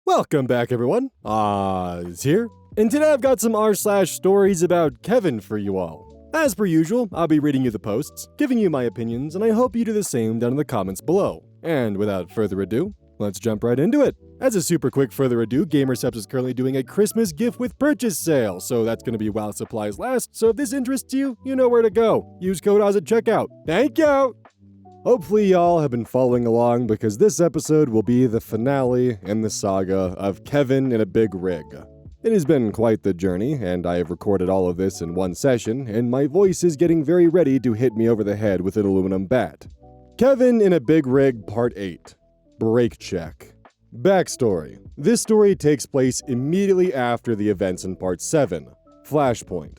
Welcome back, everyone. Oz here, and today I've got some r/stories about Kevin for you all. As per usual, I'll be reading you the posts, giving you my opinions, and I hope you do the same down in the comments below. And without further ado, let's jump right into it. As a super quick further ado, Gamersubs is currently doing a Christmas gift with purchase sale, so that's going to be while supplies last, so if this interests you, you know where to go. Use code Oz at checkout. Thank you! Hopefully y'all have been following along because this episode will be the finale in the saga of Kevin in a big rig. It has been quite the journey, and I have recorded all of this in one session, and my voice is getting very ready to hit me over the head with an aluminum bat. Kevin in a Big Rig Part 8. Brake Check. Backstory. This story takes place immediately after the events in Part 7. Flashpoint.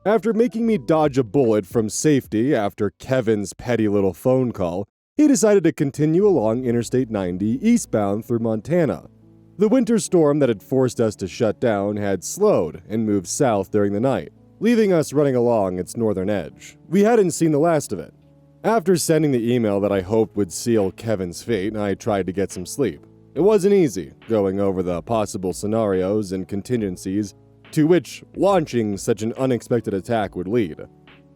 After making me dodge a bullet from safety after Kevin's petty little phone call, he decided to continue along Interstate 90 eastbound through Montana. The winter storm that had forced us to shut down had slowed and moved south during the night, leaving us running along its northern edge. We hadn't seen the last of it. After sending the email that I hoped would seal Kevin's fate, I tried to get some sleep. It wasn't easy, going over the possible scenarios and contingencies to which launching such an unexpected attack would lead.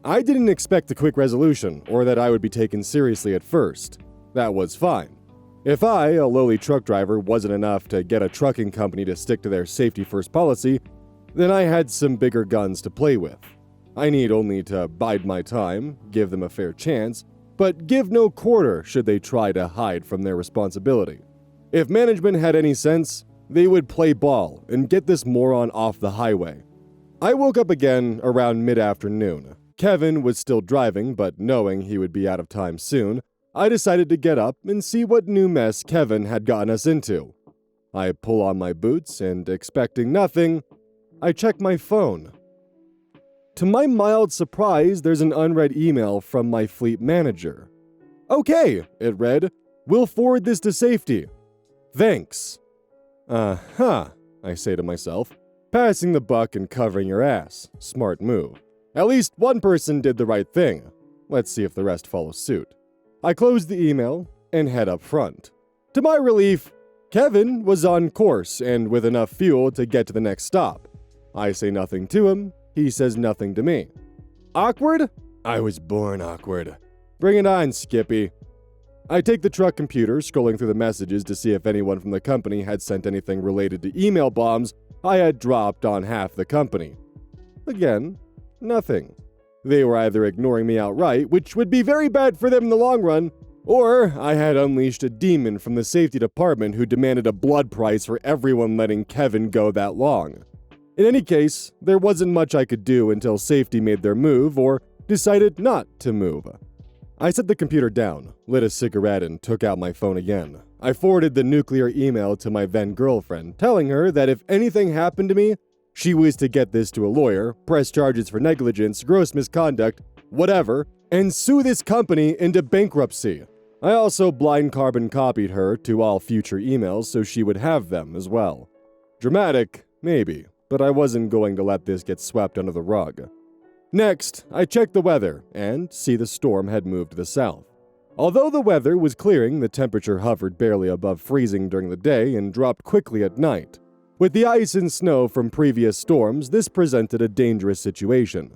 I didn't expect a quick resolution, or that I would be taken seriously at first. That was fine. If I, a lowly truck driver, wasn't enough to get a trucking company to stick to their safety-first policy, then I had some bigger guns to play with. I need only to bide my time, give them a fair chance, but give no quarter should they try to hide from their responsibility. If management had any sense, they would play ball and get this moron off the highway. I woke up again around mid-afternoon. Kevin was still driving, but knowing he would be out of time soon, I decided to get up and see what new mess Kevin had gotten us into. I pull on my boots and, expecting nothing, I check my phone. To my mild surprise, there's an unread email from my fleet manager. "Okay," it read, "we'll forward this to safety. Thanks." I say to myself. Passing the buck and covering your ass. Smart move. At least one person did the right thing. Let's see if the rest follow suit. I close the email and head up front. To my relief, Kevin was on course and with enough fuel to get to the next stop. I say nothing to him. He says nothing to me. Awkward? I was born awkward. Bring it on, Skippy. I take the truck computer, scrolling through the messages to see if anyone from the company had sent anything related to email bombs I had dropped on half the company. Again, nothing. They were either ignoring me outright, which would be very bad for them in the long run, or I had unleashed a demon from the safety department who demanded a blood price for everyone letting Kevin go that long. In any case, there wasn't much I could do until safety made their move or decided not to move. I set the computer down, lit a cigarette, and took out my phone again. I forwarded the nuclear email to my then girlfriend, telling her that if anything happened to me, she was to get this to a lawyer, press charges for negligence, gross misconduct, whatever, and sue this company into bankruptcy. I also blind carbon copied her to all future emails so she would have them as well. Dramatic, maybe, but I wasn't going to let this get swept under the rug. Next, I checked the weather and see the storm had moved to the south. Although the weather was clearing, the temperature hovered barely above freezing during the day and dropped quickly at night. With the ice and snow from previous storms, this presented a dangerous situation.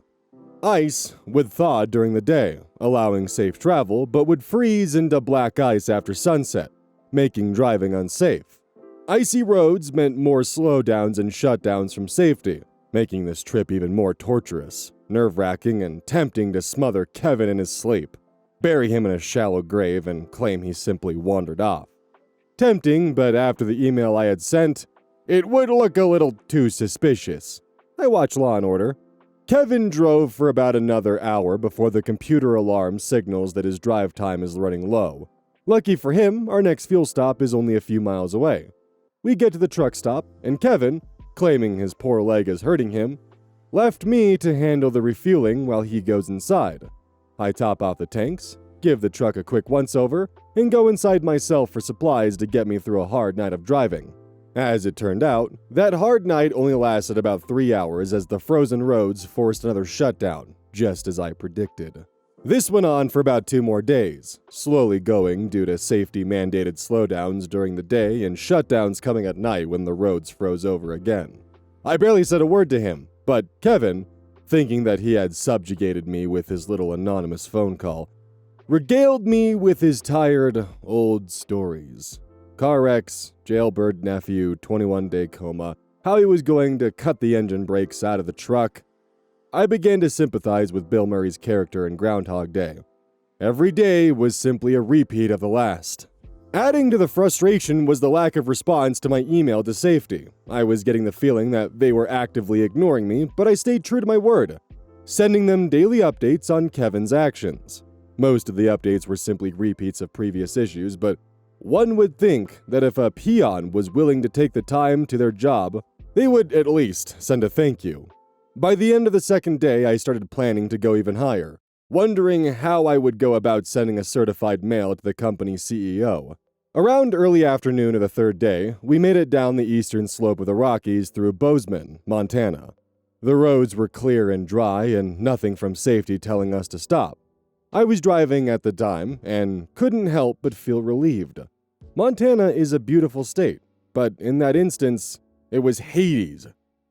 Ice would thaw during the day, allowing safe travel, but would freeze into black ice after sunset, making driving unsafe. Icy roads meant more slowdowns and shutdowns from safety, making this trip even more torturous, nerve-wracking, and tempting to smother Kevin in his sleep, bury him in a shallow grave, and claim he simply wandered off. Tempting, but after the email I had sent, it would look a little too suspicious. I watch Law & Order. Kevin drove for about another hour before the computer alarm signals that his drive time is running low. Lucky for him, our next fuel stop is only a few miles away. We get to the truck stop, and Kevin, claiming his poor leg is hurting him, left me to handle the refueling while he goes inside. I top off the tanks, give the truck a quick once-over, and go inside myself for supplies to get me through a hard night of driving. As it turned out, that hard night only lasted about 3 hours as the frozen roads forced another shutdown, just as I predicted. This went on for about 2 more days, slowly going due to safety-mandated slowdowns during the day and shutdowns coming at night when the roads froze over again. I barely said a word to him, but Kevin, thinking that he had subjugated me with his little anonymous phone call, regaled me with his tired, old stories. Car wrecks, jailbird nephew, 21-day coma, how he was going to cut the engine brakes out of the truck. I began to sympathize with Bill Murray's character in Groundhog Day. Every day was simply a repeat of the last. Adding to the frustration was the lack of response to my email to safety. I was getting the feeling that they were actively ignoring me, but I stayed true to my word, sending them daily updates on Kevin's actions. Most of the updates were simply repeats of previous issues, but one would think that if a peon was willing to take the time to their job, they would at least send a thank you. By the end of the second day, I started planning to go even higher, wondering how I would go about sending a certified mail to the company's CEO. Around early afternoon of the third day, we made it down the eastern slope of the Rockies through Bozeman, Montana. The roads were clear and dry, and nothing from safety telling us to stop. I was driving at the time, and couldn't help but feel relieved. Montana is a beautiful state, but in that instance, it was Hades.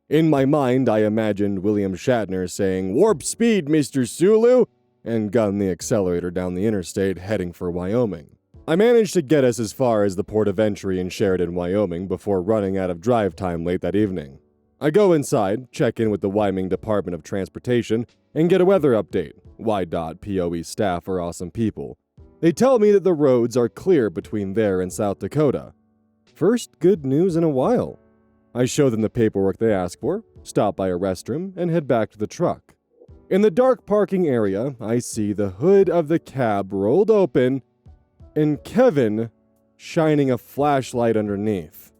In my mind, I imagined William Shatner saying, "Warp speed, Mr. Sulu," and gunned the accelerator down the interstate, heading for Wyoming. I managed to get us as far as the port of entry in Sheridan, Wyoming, before running out of drive time late that evening. I go inside, check in with the Wyoming Department of Transportation, and get a weather update. YDOT POE staff are awesome people. They tell me that the roads are clear between there and South Dakota. First good news in a while. I show them the paperwork they ask for, stop by a restroom, and head back to the truck. In the dark parking area, I see the hood of the cab rolled open and Kevin shining a flashlight underneath.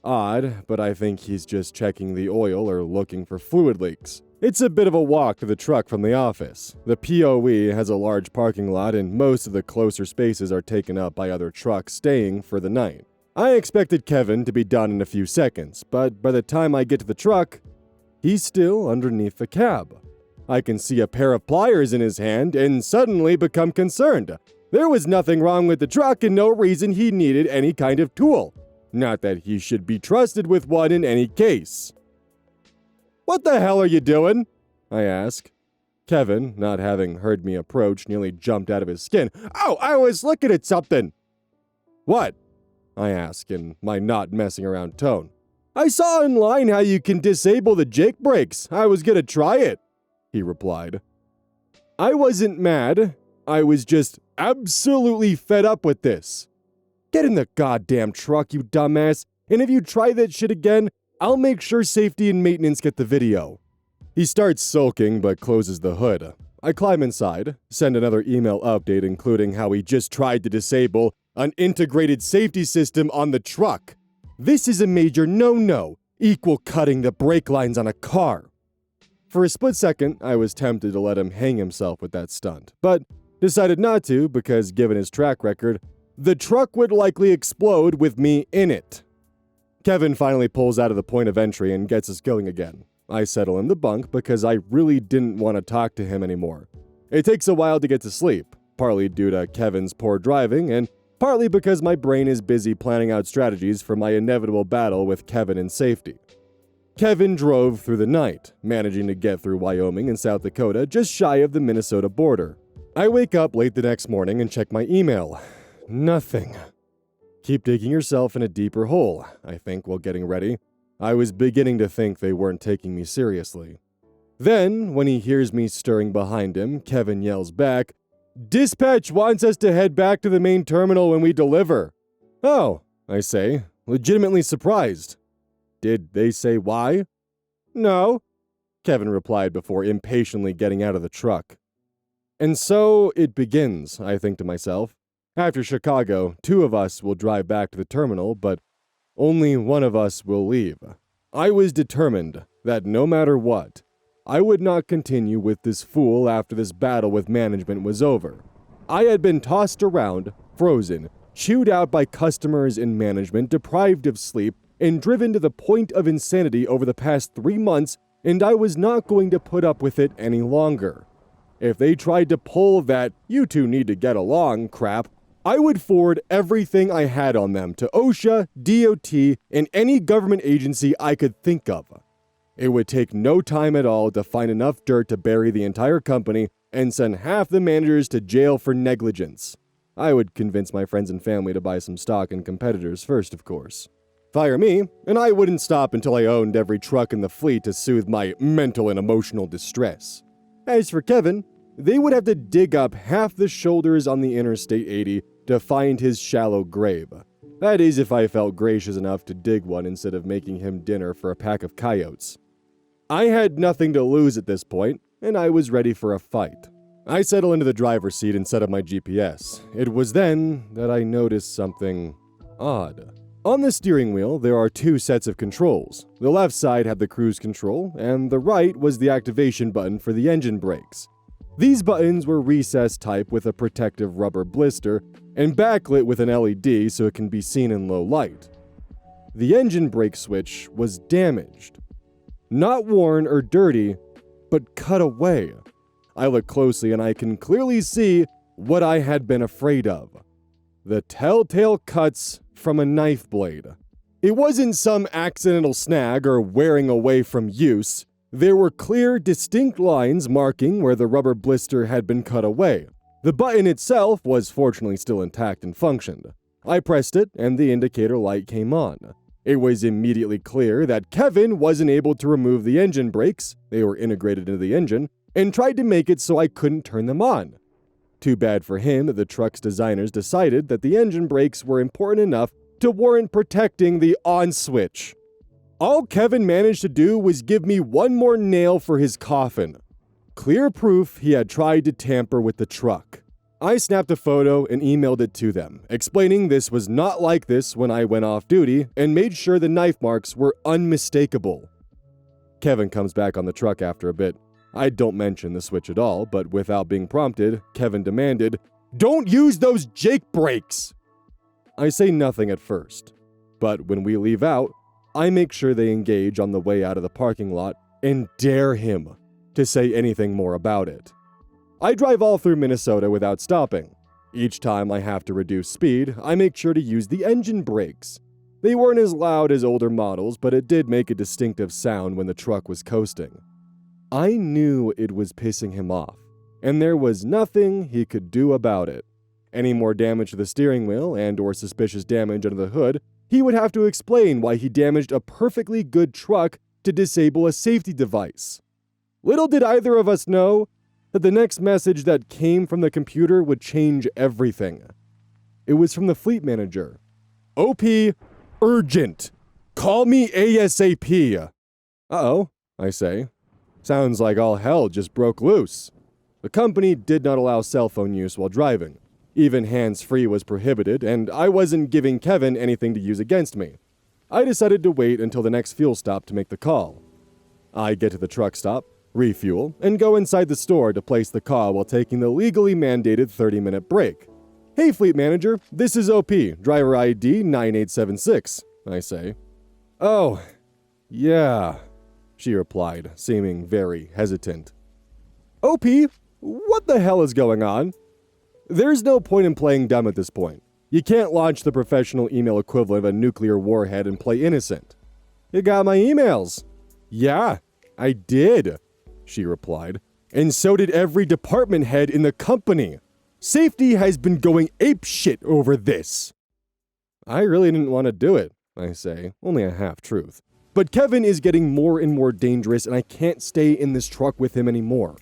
Odd, but I think he's just checking the oil or looking for fluid leaks. It's a bit of a walk to the truck from the office. The POE has a large parking lot and most of the closer spaces are taken up by other trucks staying for the night. I expected Kevin to be done in a few seconds, but by the time I get to the truck, he's still underneath the cab. I can see a pair of pliers in his hand and suddenly become concerned. There was nothing wrong with the truck and no reason he needed any kind of tool. Not that he should be trusted with one in any case. "What the hell are you doing?" I ask. Kevin, not having heard me approach, nearly jumped out of his skin. "Oh, I was looking at something." "What?" I ask in my not messing around tone. "I saw online how you can disable the jake brakes. I was gonna try it," he replied. I wasn't mad. I was just absolutely fed up with this. "Get in the goddamn truck, you dumbass, and if you try that shit again, I'll make sure safety and maintenance get the video." He starts sulking but closes the hood. I climb inside, send another email update including how he just tried to disable an integrated safety system on the truck. This is a major no-no, equal cutting the brake lines on a car. For a split second, I was tempted to let him hang himself with that stunt, but decided not to because given his track record, the truck would likely explode with me in it. Kevin finally pulls out of the point of entry and gets us going again. I settle in the bunk because I really didn't want to talk to him anymore. It takes a while to get to sleep, partly due to Kevin's poor driving and partly because my brain is busy planning out strategies for my inevitable battle with Kevin in safety. Kevin drove through the night, managing to get through Wyoming and South Dakota just shy of the Minnesota border. I wake up late the next morning and check my email. Nothing. Keep digging yourself in a deeper hole, I think, while getting ready. I was beginning to think they weren't taking me seriously. Then, when he hears me stirring behind him, Kevin yells back, "Dispatch wants us to head back to the main terminal when we deliver." "Oh," I say, legitimately surprised. "Did they say why?" "No," Kevin replied before impatiently getting out of the truck. And so it begins, I think to myself. After Chicago, 2 of us will drive back to the terminal, but only one of us will leave. I was determined that no matter what, I would not continue with this fool after this battle with management was over. I had been tossed around, frozen, chewed out by customers and management, deprived of sleep, and driven to the point of insanity over the past 3 months, and I was not going to put up with it any longer. If they tried to pull that "you two need to get along" crap, I would forward everything I had on them to OSHA, DOT, and any government agency I could think of. It would take no time at all to find enough dirt to bury the entire company and send half the managers to jail for negligence. I would convince my friends and family to buy some stock in competitors first, of course. Fire me, and I wouldn't stop until I owned every truck in the fleet to soothe my mental and emotional distress. As for Kevin, they would have to dig up half the shoulders on the Interstate 80 to find his shallow grave. That is, if I felt gracious enough to dig one instead of making him dinner for a pack of coyotes. I had nothing to lose at this point, and I was ready for a fight. I settle into the driver's seat and set up my GPS. It was then that I noticed something odd. On the steering wheel, there are two sets of controls. The left side had the cruise control, and the right was the activation button for the engine brakes. These buttons were recessed type with a protective rubber blister and backlit with an LED so it can be seen in low light. The engine brake switch was damaged. Not worn or dirty, but cut away. I look closely and I can clearly see what I had been afraid of. The telltale cuts from a knife blade. It wasn't some accidental snag or wearing away from use. There were clear, distinct lines marking where the rubber blister had been cut away. The button itself was fortunately still intact and functioned. I pressed it and the indicator light came on. It was immediately clear that Kevin wasn't able to remove the engine brakes, they were integrated into the engine, and tried to make it so I couldn't turn them on. Too bad for him that the truck's designers decided that the engine brakes were important enough to warrant protecting the on switch. All Kevin managed to do was give me one more nail for his coffin. Clear proof he had tried to tamper with the truck. I snapped a photo and emailed it to them, explaining this was not like this when I went off duty and made sure the knife marks were unmistakable. Kevin comes back on the truck after a bit. I don't mention the switch at all, but without being prompted, Kevin demanded, "Don't use those Jake brakes!" I say nothing at first, but when we leave out, I make sure they engage on the way out of the parking lot and dare him to say anything more about it. I drive all through Minnesota without stopping. Each time I have to reduce speed, I make sure to use the engine brakes. They weren't as loud as older models, but it did make a distinctive sound when the truck was coasting. I knew it was pissing him off, and there was nothing he could do about it. Any more damage to the steering wheel and/or suspicious damage under the hood, he would have to explain why he damaged a perfectly good truck to disable a safety device. Little did either of us know that the next message that came from the computer would change everything. It was from the fleet manager. "OP, urgent. Call me ASAP. Uh-oh, I say. Sounds like all hell just broke loose. The company did not allow cell phone use while driving. Even hands-free was prohibited, and I wasn't giving Kevin anything to use against me. I decided to wait until the next fuel stop to make the call. I get to the truck stop, refuel, and go inside the store to place the call while taking the legally mandated 30-minute break. "Hey, fleet manager, this is OP, driver ID 9876, I say. "Oh, yeah," she replied, seeming very hesitant. "OP, what the hell is going on?" There's no point in playing dumb at this point. You can't launch the professional email equivalent of a nuclear warhead and play innocent. "You got my emails." "Yeah, I did," she replied. "And so did every department head in the company. Safety has been going apeshit over this." I really didn't want to do it, I say, only a half-truth. But Kevin is getting more and more dangerous and I can't stay in this truck with him anymore.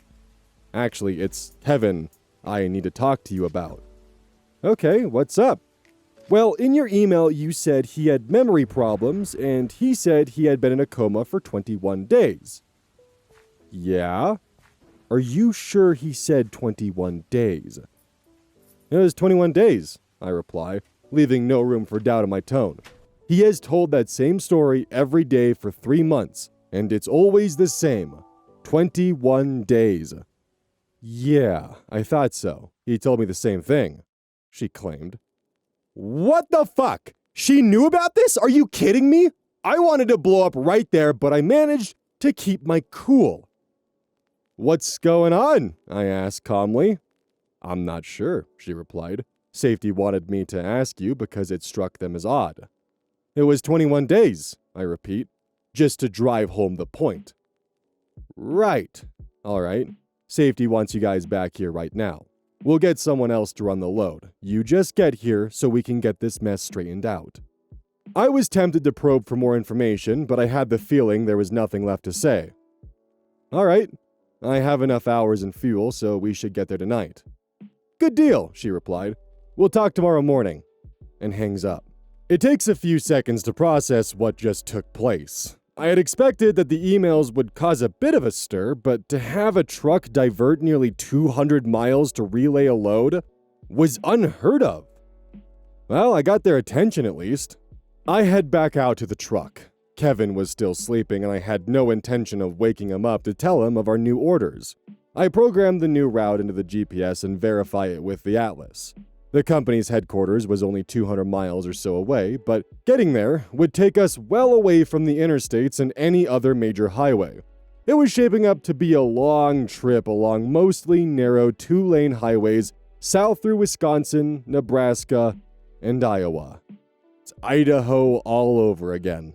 Actually, it's Kevin I need to talk to you about. "Okay, what's up?" "Well, in your email you said he had memory problems and he said he had been in a coma for 21 days. "Yeah? Are you sure he said 21 days? "It was 21 days, I reply, leaving no room for doubt in my tone. "He has told that same story every day for 3 months, and it's always the same. 21 days. "Yeah, I thought so. He told me the same thing," she claimed. "What the fuck? She knew about this? Are you kidding me? I wanted to blow up right there, but I managed to keep my cool." "What's going on?" I asked calmly. "I'm not sure," she replied. "Safety wanted me to ask you because it struck them as odd." "It was 21 days, I repeat, just to drive home the point." "Right. All right. Safety wants you guys back here right now. We'll get someone else to run the load. You just get here so we can get this mess straightened out." I was tempted to probe for more information, but I had the feeling there was nothing left to say. "All right. I have enough hours and fuel, so we should get there tonight." "Good deal," she replied. "We'll talk tomorrow morning," and hangs up. It takes a few seconds to process what just took place. I had expected that the emails would cause a bit of a stir, but to have a truck divert nearly 200 miles to relay a load was unheard of. Well, I got their attention at least. I head back out to the truck. Kevin was still sleeping, and I had no intention of waking him up to tell him of our new orders. I programmed the new route into the GPS and verify it with the atlas. The company's headquarters was only 200 miles or so away, but getting there would take us well away from the interstates and any other major highway. It was shaping up to be a long trip along mostly narrow 2-lane highways south through Wisconsin, Nebraska, and Iowa. It's Idaho all over again.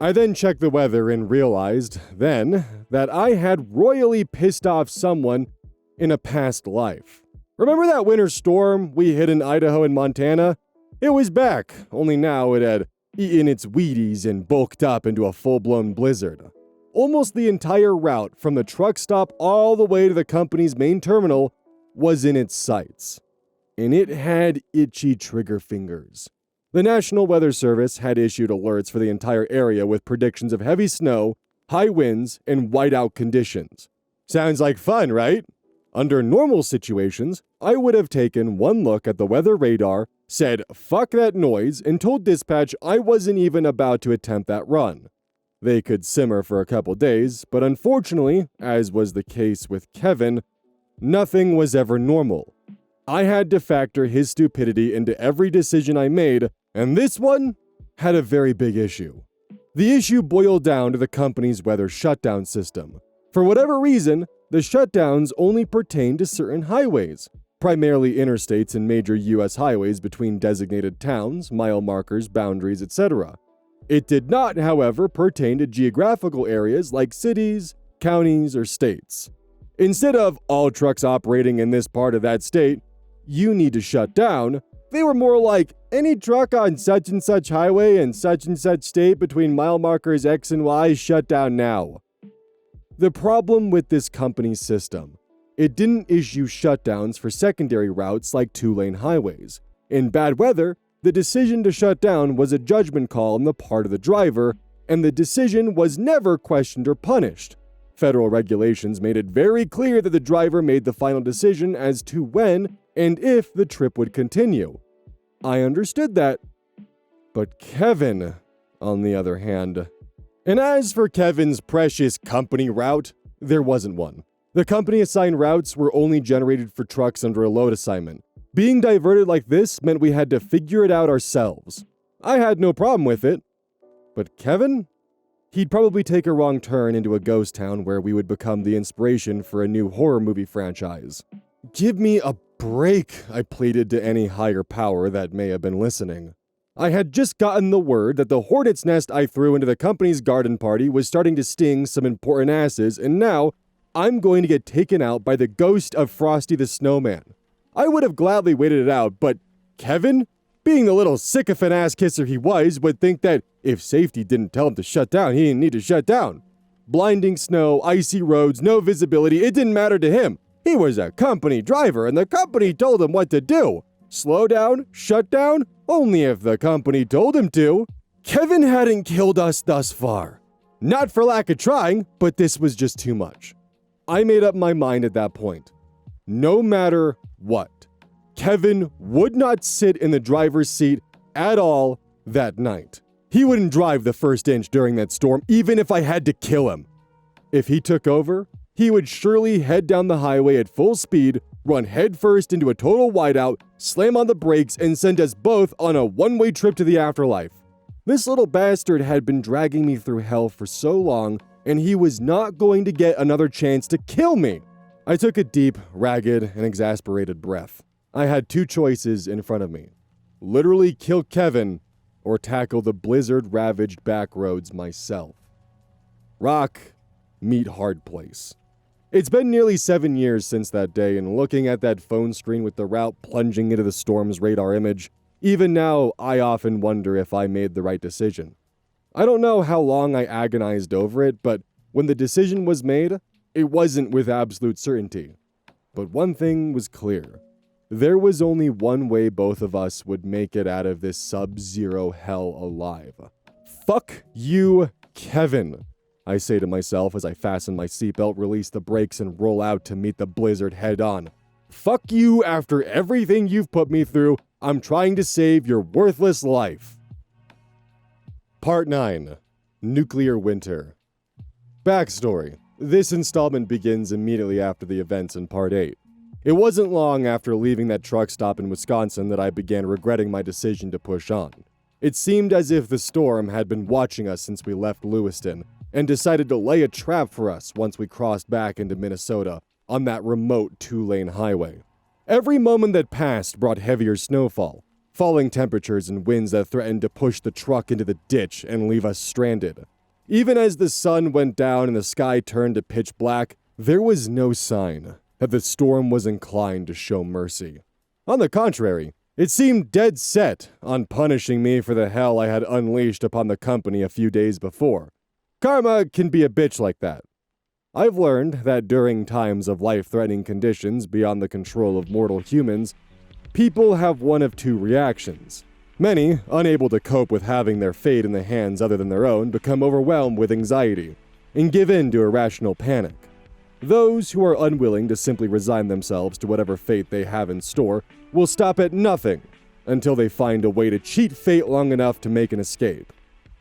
I then checked the weather and realized then that I had royally pissed off someone in a past life. Remember that winter storm we hit in Idaho and Montana? It was back, only now it had eaten its Wheaties and bulked up into a full-blown blizzard. Almost the entire route from the truck stop all the way to the company's main terminal was in its sights. And it had itchy trigger fingers. The National Weather Service had issued alerts for the entire area with predictions of heavy snow, high winds, and whiteout conditions. Sounds like fun, right? Under normal situations, I would have taken one look at the weather radar, said fuck that noise, and told dispatch I wasn't even about to attempt that run. They could simmer for a couple days, but unfortunately, as was the case with Kevin, nothing was ever normal. I had to factor his stupidity into every decision I made, and this one had a very big issue. The issue boiled down to the company's weather shutdown system. For whatever reason, the shutdowns only pertain to certain highways, primarily interstates and major U.S. highways between designated towns, mile markers, boundaries, etc. It did not, however, pertain to geographical areas like cities, counties, or states. Instead of all trucks operating in this part of that state, you need to shut down, they were more like any truck on such and such highway in such and such state between mile markers X and Y shut down now. The problem with this company's system, it didn't issue shutdowns for secondary routes like 2-lane highways. In bad weather, the decision to shut down was a judgment call on the part of the driver, and the decision was never questioned or punished. Federal regulations made it very clear that the driver made the final decision as to when and if the trip would continue. I understood that. But Kevin, on the other hand. And as for Kevin's precious company route, there wasn't one. The company assigned routes were only generated for trucks under a load assignment. Being diverted like this meant we had to figure it out ourselves. I had no problem with it. But Kevin? He'd probably take a wrong turn into a ghost town where we would become the inspiration for a new horror movie franchise. Give me a break, I pleaded to any higher power that may have been listening. I had just gotten the word that the hornet's nest I threw into the company's garden party was starting to sting some important asses, and now I'm going to get taken out by the ghost of Frosty the Snowman. I would have gladly waited it out, but Kevin, being the little sycophant ass kisser he was, would think that if safety didn't tell him to shut down, he didn't need to shut down. Blinding snow, icy roads, no visibility, it didn't matter to him. He was a company driver, and the company told him what to do. Slow down, shut down, only if the company told him to. Kevin hadn't killed us thus far. Not for lack of trying, but this was just too much. I made up my mind at that point. No matter what, Kevin would not sit in the driver's seat at all that night. He wouldn't drive the first inch during that storm, even if I had to kill him. If he took over, he would surely head down the highway at full speed, run headfirst into a total whiteout, slam on the brakes, and send us both on a one-way trip to the afterlife. This little bastard had been dragging me through hell for so long and he was not going to get another chance to kill me. I took a deep, ragged, and exasperated breath. I had two choices in front of me. Literally kill Kevin, or tackle the blizzard-ravaged back roads myself. Rock, meet hard place. It's been nearly 7 years since that day, and looking at that phone screen with the route plunging into the storm's radar image, even now, I often wonder if I made the right decision. I don't know how long I agonized over it, but when the decision was made, it wasn't with absolute certainty. But one thing was clear. There was only one way both of us would make it out of this sub-zero hell alive. Fuck you, Kevin, I say to myself as I fasten my seatbelt, release the brakes, and roll out to meet the blizzard head-on. Fuck you after everything you've put me through. I'm trying to save your worthless life. Part 9. Nuclear Winter. Backstory. This installment begins immediately after the events in Part 8. It wasn't long after leaving that truck stop in Wisconsin that I began regretting my decision to push on. It seemed as if the storm had been watching us since we left Lewiston, and decided to lay a trap for us once we crossed back into Minnesota on that remote 2-lane highway. Every moment that passed brought heavier snowfall, falling temperatures and winds that threatened to push the truck into the ditch and leave us stranded. Even as the sun went down and the sky turned to pitch black, there was no sign that the storm was inclined to show mercy. On the contrary, it seemed dead set on punishing me for the hell I had unleashed upon the company a few days before. Karma can be a bitch like that. I've learned that during times of life-threatening conditions beyond the control of mortal humans, people have one of two reactions. Many, unable to cope with having their fate in the hands other than their own, become overwhelmed with anxiety and give in to irrational panic. Those who are unwilling to simply resign themselves to whatever fate they have in store will stop at nothing until they find a way to cheat fate long enough to make an escape.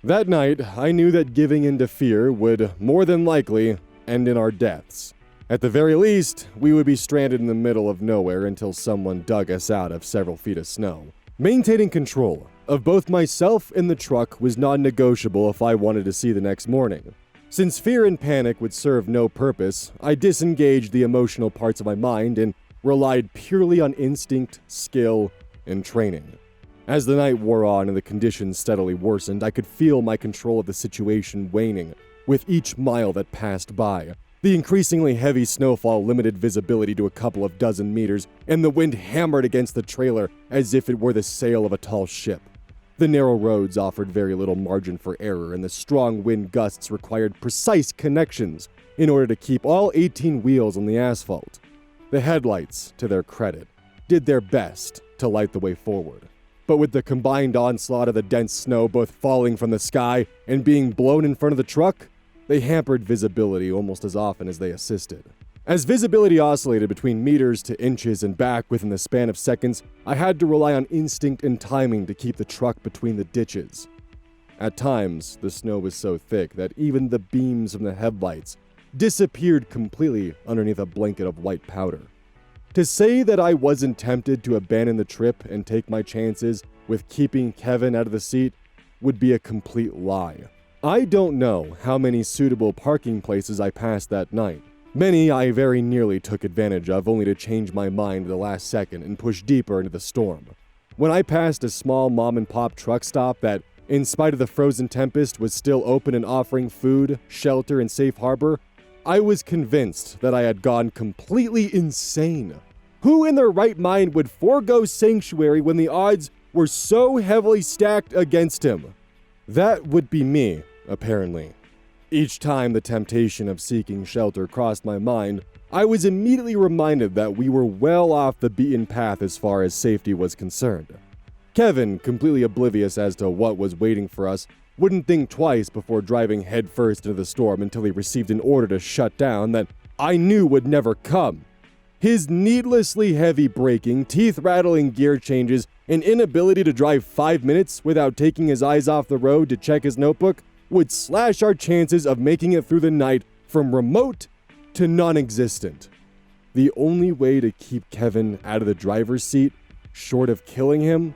That night, I knew that giving in to fear would, more than likely, end in our deaths. At the very least, we would be stranded in the middle of nowhere until someone dug us out of several feet of snow. Maintaining control of both myself and the truck was non-negotiable if I wanted to see the next morning. Since fear and panic would serve no purpose, I disengaged the emotional parts of my mind and relied purely on instinct, skill, and training. As the night wore on and the conditions steadily worsened, I could feel my control of the situation waning with each mile that passed by. The increasingly heavy snowfall limited visibility to a couple of dozen meters, and the wind hammered against the trailer as if it were the sail of a tall ship. The narrow roads offered very little margin for error, and the strong wind gusts required precise connections in order to keep all 18 wheels on the asphalt. The headlights, to their credit, did their best to light the way forward. But with the combined onslaught of the dense snow both falling from the sky and being blown in front of the truck, they hampered visibility almost as often as they assisted. As visibility oscillated between meters to inches and back within the span of seconds, I had to rely on instinct and timing to keep the truck between the ditches. At times, the snow was so thick that even the beams from the headlights disappeared completely underneath a blanket of white powder. To say that I wasn't tempted to abandon the trip and take my chances with keeping Kevin out of the seat would be a complete lie. I don't know how many suitable parking places I passed that night. Many I very nearly took advantage of, only to change my mind at the last second and push deeper into the storm. When I passed a small mom-and-pop truck stop that, in spite of the frozen tempest, was still open and offering food, shelter, and safe harbor, I was convinced that I had gone completely insane. Who in their right mind would forego sanctuary when the odds were so heavily stacked against him? That would be me, apparently. Each time the temptation of seeking shelter crossed my mind, I was immediately reminded that we were well off the beaten path as far as safety was concerned. Kevin, completely oblivious as to what was waiting for us, wouldn't think twice before driving headfirst into the storm until he received an order to shut down that I knew would never come. His needlessly heavy braking, teeth-rattling gear changes, and inability to drive 5 minutes without taking his eyes off the road to check his notebook would slash our chances of making it through the night from remote to non-existent. The only way to keep Kevin out of the driver's seat, short of killing him,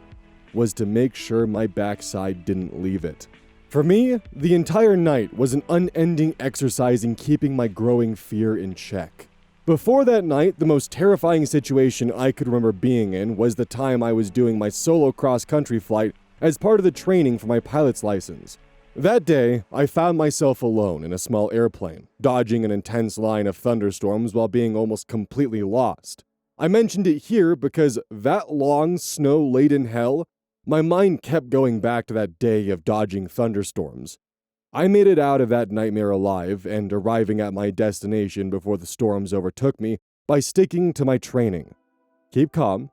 was to make sure my backside didn't leave it. For me, the entire night was an unending exercise in keeping my growing fear in check. Before that night, the most terrifying situation I could remember being in was the time I was doing my solo cross-country flight as part of the training for my pilot's license. That day, I found myself alone in a small airplane, dodging an intense line of thunderstorms while being almost completely lost. I mentioned it here because that long, snow-laden hell, my mind kept going back to that day of dodging thunderstorms. I made it out of that nightmare alive and arriving at my destination before the storms overtook me by sticking to my training. Keep calm,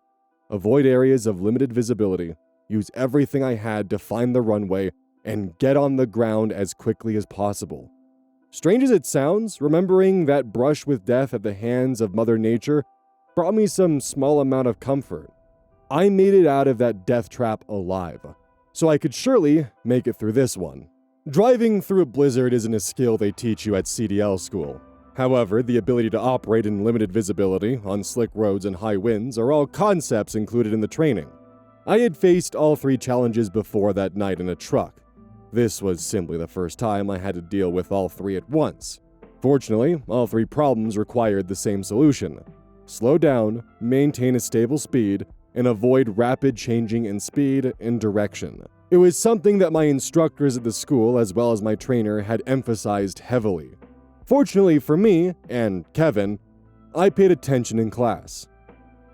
avoid areas of limited visibility, use everything I had to find the runway, and get on the ground as quickly as possible. Strange as it sounds, remembering that brush with death at the hands of Mother Nature brought me some small amount of comfort. I made it out of that death trap alive, so I could surely make it through this one. Driving through a blizzard isn't a skill they teach you at CDL school. However, the ability to operate in limited visibility, on slick roads and high winds are all concepts included in the training. I had faced all 3 challenges before that night in a truck. This was simply the first time I had to deal with all 3 at once. Fortunately, all 3 problems required the same solution. Slow down, maintain a stable speed, and avoid rapid changing in speed and direction. It was something that my instructors at the school as well as my trainer had emphasized heavily. Fortunately for me, and Kevin, I paid attention in class.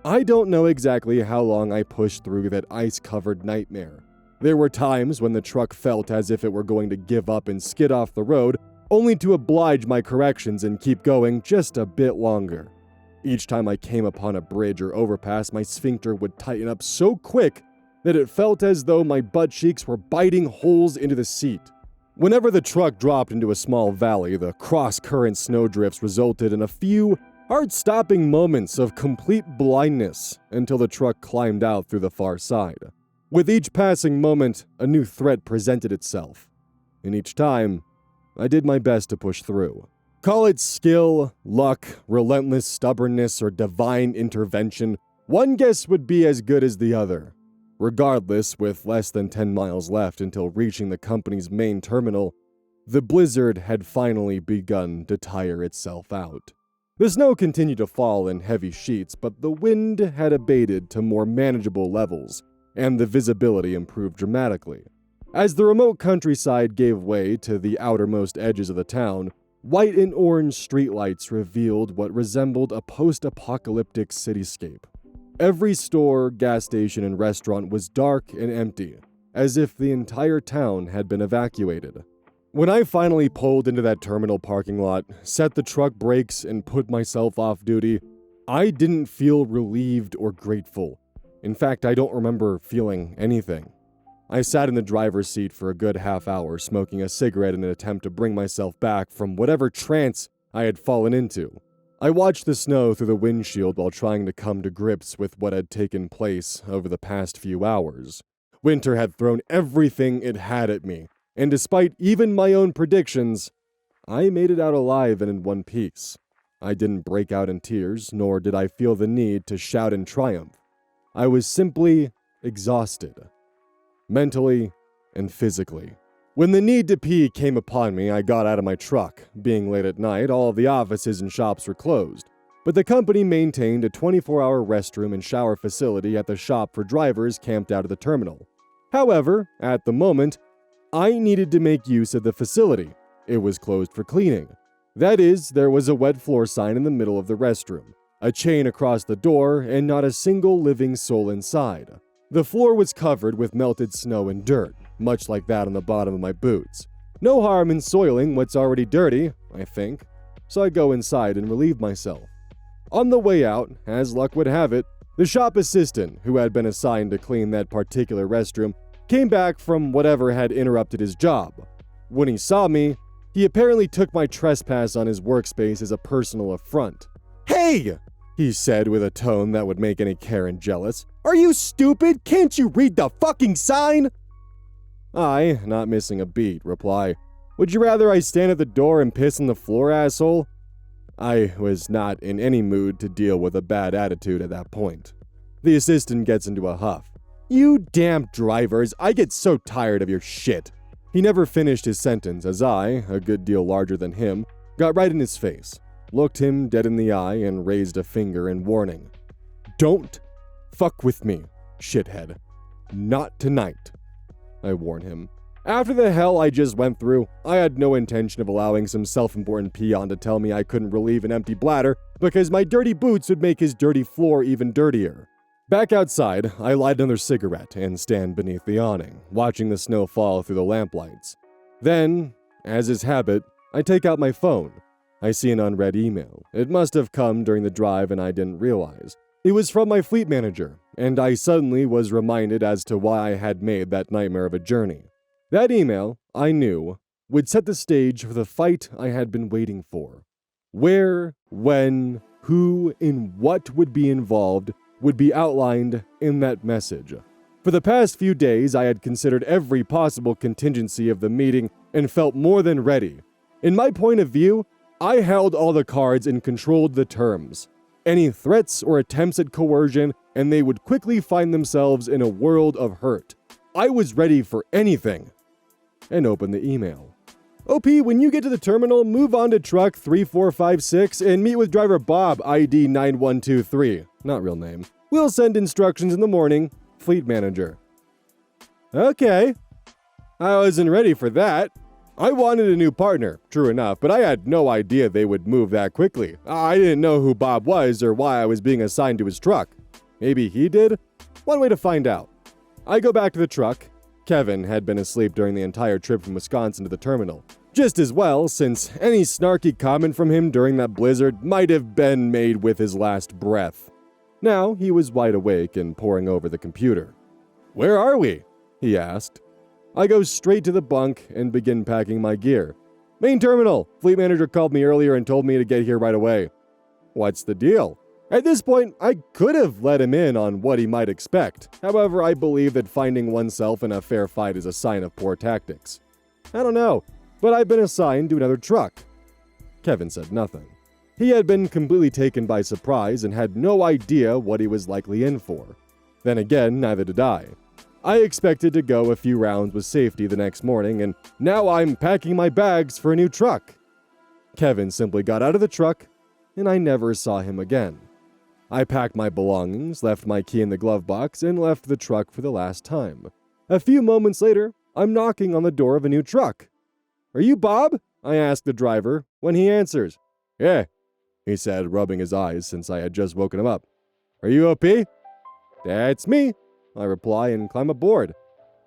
I don't know exactly how long I pushed through that ice-covered nightmare. There were times when the truck felt as if it were going to give up and skid off the road, only to oblige my corrections and keep going just a bit longer. Each time I came upon a bridge or overpass, my sphincter would tighten up so quick that it felt as though my butt cheeks were biting holes into the seat. Whenever the truck dropped into a small valley, the cross-current snowdrifts resulted in a few heart-stopping moments of complete blindness until the truck climbed out through the far side. With each passing moment, a new threat presented itself, and each time, I did my best to push through. Call it skill, luck, relentless stubbornness, or divine intervention, one guess would be as good as the other. Regardless, with less than 10 miles left until reaching the company's main terminal, the blizzard had finally begun to tire itself out. The snow continued to fall in heavy sheets, but the wind had abated to more manageable levels, and the visibility improved dramatically. As the remote countryside gave way to the outermost edges of the town, white and orange streetlights revealed what resembled a post-apocalyptic cityscape. Every store, gas station, and restaurant was dark and empty, as if the entire town had been evacuated. When I finally pulled into that terminal parking lot, set the truck brakes, and put myself off duty, I didn't feel relieved or grateful. In fact, I don't remember feeling anything. I sat in the driver's seat for a good half hour, smoking a cigarette in an attempt to bring myself back from whatever trance I had fallen into. I watched the snow through the windshield while trying to come to grips with what had taken place over the past few hours. Winter had thrown everything it had at me, and despite even my own predictions, I made it out alive and in one piece. I didn't break out in tears, nor did I feel the need to shout in triumph. I was simply exhausted, mentally and physically. When the need to pee came upon me, I got out of my truck. Being late at night, all of the offices and shops were closed, but the company maintained a 24-hour restroom and shower facility at the shop for drivers camped out of the terminal. However, at the moment, I needed to make use of the facility. It was closed for cleaning. That is, there was a wet floor sign in the middle of the restroom, a chain across the door, and not a single living soul inside. The floor was covered with melted snow and dirt, much like that on the bottom of my boots. No harm in soiling what's already dirty, I think, so I go inside and relieve myself. On the way out, as luck would have it, the shop assistant, who had been assigned to clean that particular restroom, came back from whatever had interrupted his job. When he saw me, he apparently took my trespass on his workspace as a personal affront. "Hey!" he said with a tone that would make any Karen jealous. "Are you stupid? Can't you read the fucking sign?" I, not missing a beat, reply, "Would you rather I stand at the door and piss on the floor, asshole?" I was not in any mood to deal with a bad attitude at that point. The assistant gets into a huff. "You damn drivers, I get so tired of your shit. He never finished his sentence as I, a good deal larger than him, got right in his face, looked him dead in the eye, and raised a finger in warning. "Don't fuck with me, shithead. Not tonight," I warned him. After the hell I just went through, I had no intention of allowing some self-important peon to tell me I couldn't relieve an empty bladder because my dirty boots would make his dirty floor even dirtier. Back outside, I light another cigarette and stand beneath the awning, watching the snow fall through the lamplights. Then, as is habit, I take out my phone. I see an unread email. It must have come during the drive and I didn't realize. It was from my fleet manager, and I suddenly was reminded as to why I had made that nightmare of a journey. That email, I knew, would set the stage for the fight I had been waiting for. Where, when, who, and what would be involved would be outlined in that message. For the past few days, I had considered every possible contingency of the meeting and felt more than ready. In my point of view, I held all the cards and controlled the terms. Any threats or attempts at coercion, and they would quickly find themselves in a world of hurt. I was ready for anything. And opened the email. "OP, when you get to the terminal, move on to truck 3456 and meet with driver Bob, ID 9123. Not real name. We'll send instructions in the morning. Fleet manager." Okay. I wasn't ready for that. I wanted a new partner, true enough, but I had no idea they would move that quickly. I didn't know who Bob was or why I was being assigned to his truck. Maybe he did? One way to find out. I go back to the truck. Kevin had been asleep during the entire trip from Wisconsin to the terminal. Just as well, since any snarky comment from him during that blizzard might have been made with his last breath. Now he was wide awake and poring over the computer. "Where are we?" he asked. I go straight to the bunk and begin packing my gear. "Main terminal. Fleet manager called me earlier and told me to get here right away." What's the deal? At this point, I could have let him in on what he might expect. However, I believe that finding oneself in a fair fight is a sign of poor tactics. I don't know, but I've been assigned to another truck. Kevin said nothing. He had been completely taken by surprise and had no idea what he was likely in for. Then again, neither did I. I expected to go a few rounds with safety the next morning, and now I'm packing my bags for a new truck. Kevin simply got out of the truck, and I never saw him again. I packed my belongings, left my key in the glove box, and left the truck for the last time. A few moments later, I'm knocking on the door of a new truck. "Are you Bob?" I ask the driver, when he answers. "Yeah," he said, rubbing his eyes since I had just woken him up. "Are you OP?" "That's me," I reply and climb aboard.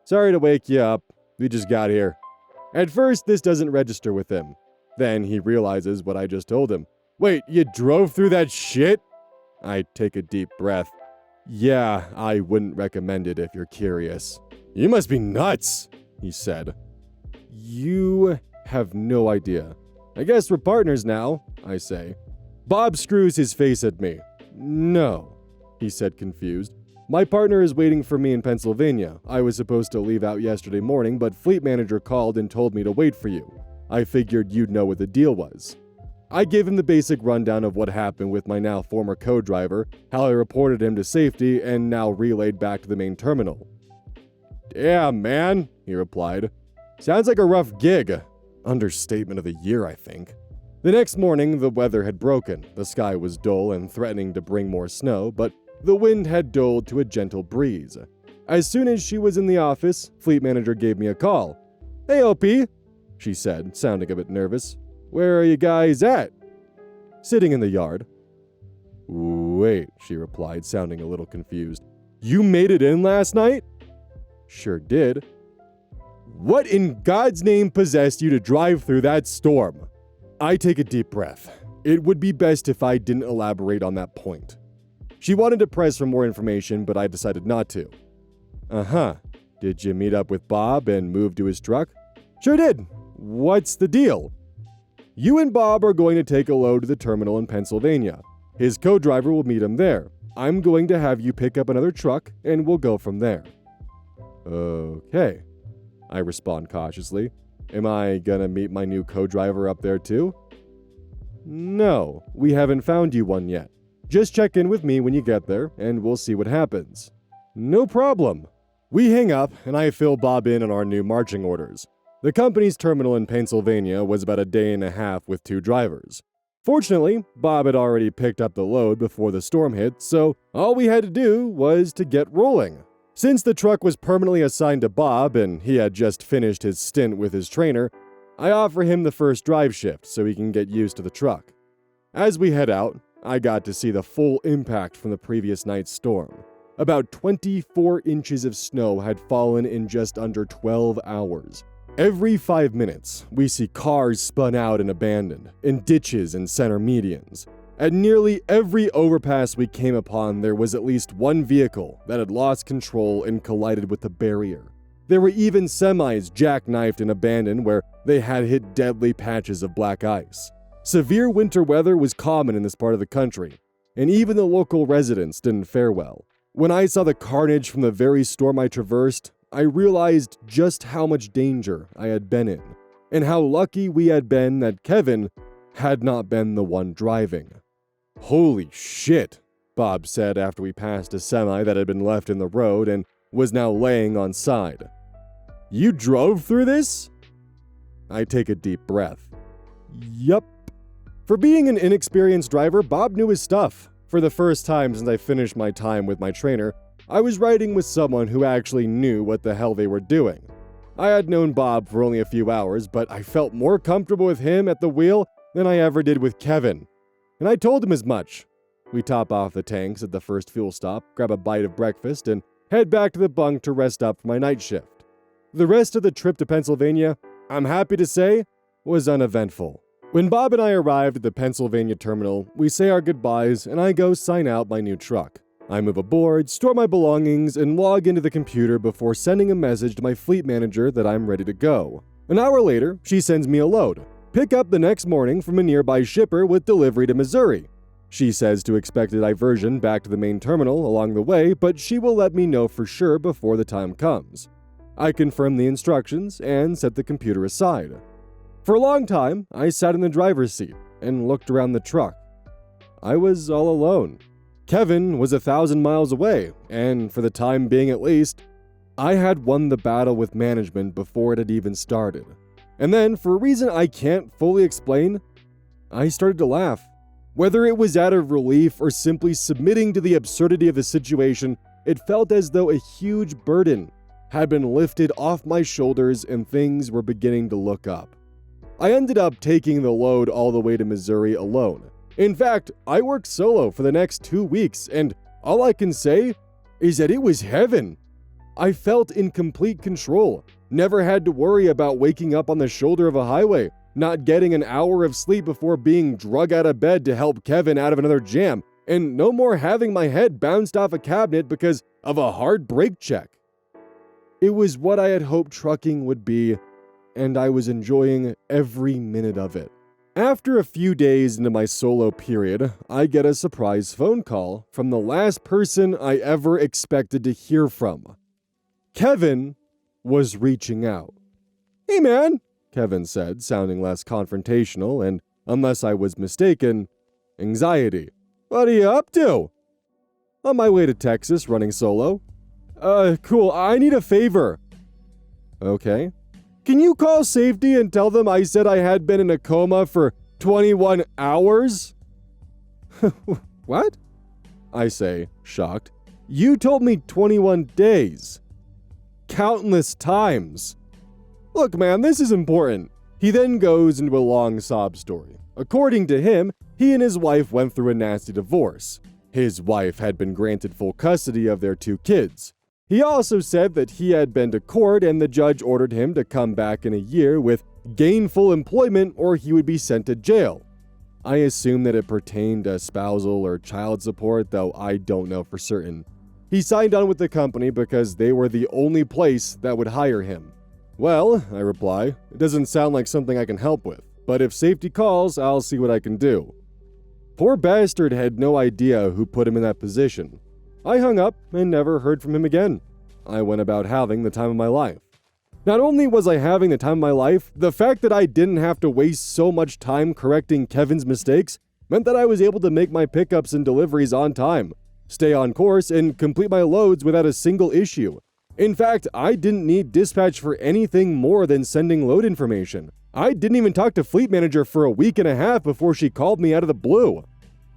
"Sorry to wake you up. We just got here." At first, this doesn't register with him. Then he realizes what I just told him. "Wait, you drove through that shit?" I take a deep breath. "Yeah, I wouldn't recommend it if you're curious." "You must be nuts," he said. "You have no idea." "I guess we're partners now," I say. Bob screws his face at me. "No," he said, confused. "My partner is waiting for me in Pennsylvania. I was supposed to leave out yesterday morning, but fleet manager called and told me to wait for you. I figured you'd know what the deal was." I gave him the basic rundown of what happened with my now former co-driver, how I reported him to safety, and now relayed back to the main terminal. "Damn, man," he replied. "Sounds like a rough gig." Understatement of the year, I think. The next morning, the weather had broken. The sky was dull and threatening to bring more snow, but the wind had dulled to a gentle breeze. As soon as she was in the office, fleet manager gave me a call. "Hey, OP," she said, sounding a bit nervous. "Where are you guys at?" "Sitting in the yard." "Wait," she replied, sounding a little confused. "You made it in last night?" "Sure did." "What in God's name possessed you to drive through that storm?" I take a deep breath. It would be best if I didn't elaborate on that point. She wanted to press for more information, but I decided not to. "Uh-huh. Did you meet up with Bob and move to his truck?" "Sure did. What's the deal?" "You and Bob are going to take a load to the terminal in Pennsylvania. His co-driver will meet him there. I'm going to have you pick up another truck, and we'll go from there." "Okay," I respond cautiously. "Am I gonna meet my new co-driver up there too?" "No, we haven't found you one yet. Just check in with me when you get there, and we'll see what happens." "No problem." We hang up, and I fill Bob in on our new marching orders. The company's terminal in Pennsylvania was about a day and a half with 2 drivers. Fortunately, Bob had already picked up the load before the storm hit, so all we had to do was to get rolling. Since the truck was permanently assigned to Bob and he had just finished his stint with his trainer, I offer him the first drive shift so he can get used to the truck. As we head out, I got to see the full impact from the previous night's storm. About 24 inches of snow had fallen in just under 12 hours. Every 5 minutes, we see cars spun out and abandoned, in ditches and center medians. At nearly every overpass we came upon, there was at least one vehicle that had lost control and collided with the barrier. There were even semis jackknifed and abandoned where they had hit deadly patches of black ice. Severe winter weather was common in this part of the country, and even the local residents didn't fare well. When I saw the carnage from the very storm I traversed, I realized just how much danger I had been in, and how lucky we had been that Kevin had not been the one driving. "Holy shit," Bob said after we passed a semi that had been left in the road and was now laying on side. "You drove through this?" I take a deep breath. "Yup." For being an inexperienced driver, Bob knew his stuff. For the first time since I finished my time with my trainer, I was riding with someone who actually knew what the hell they were doing. I had known Bob for only a few hours, but I felt more comfortable with him at the wheel than I ever did with Kevin. And I told him as much. We top off the tanks at the first fuel stop, grab a bite of breakfast, and head back to the bunk to rest up for my night shift. The rest of the trip to Pennsylvania, I'm happy to say, was uneventful. When Bob and I arrived at the Pennsylvania terminal, we say our goodbyes and I go sign out my new truck. I move aboard, store my belongings, and log into the computer before sending a message to my fleet manager that I'm ready to go. An hour later, she sends me a load. Pick up the next morning from a nearby shipper with delivery to Missouri. She says to expect a diversion back to the main terminal along the way, but she will let me know for sure before the time comes. I confirm the instructions and set the computer aside. For a long time, I sat in the driver's seat and looked around the truck. I was all alone. Kevin was 1,000 miles away, and for the time being at least, I had won the battle with management before it had even started. And then, for a reason I can't fully explain, I started to laugh. Whether it was out of relief or simply submitting to the absurdity of the situation, it felt as though a huge burden had been lifted off my shoulders and things were beginning to look up. I ended up taking the load all the way to Missouri alone. In fact, I worked solo for the next 2 weeks, and all I can say is that it was heaven. I felt in complete control, never had to worry about waking up on the shoulder of a highway, not getting an hour of sleep before being drug out of bed to help Kevin out of another jam, and no more having my head bounced off a cabinet because of a hard brake check. It was what I had hoped trucking would be, and I was enjoying every minute of it. After a few days into my solo period, I get a surprise phone call from the last person I ever expected to hear from. Kevin was reaching out. "Hey man," Kevin said, sounding less confrontational and, unless I was mistaken, anxiety. "What are you up to?" "On my way to Texas, running solo." Cool, I need a favor." "Okay." "Can you call safety and tell them I said I had been in a coma for 21 hours? "What?" I say, shocked. "You told me 21 days. Countless times." "Look, man, this is important." He then goes into a long sob story. According to him, he and his wife went through a nasty divorce. His wife had been granted full custody of their 2 kids. He also said that he had been to court and the judge ordered him to come back in a year with gainful employment or he would be sent to jail. I assume that it pertained to spousal or child support, though I don't know for certain. He signed on with the company because they were the only place that would hire him. "Well," I reply, "it doesn't sound like something I can help with, but if safety calls, I'll see what I can do." Poor bastard had no idea who put him in that position. I hung up and never heard from him again. I went about having the time of my life. Not only was I having the time of my life, the fact that I didn't have to waste so much time correcting Kevin's mistakes meant that I was able to make my pickups and deliveries on time, stay on course, and complete my loads without a single issue. In fact, I didn't need dispatch for anything more than sending load information. I didn't even talk to Fleet Manager for a week and a half before she called me out of the blue.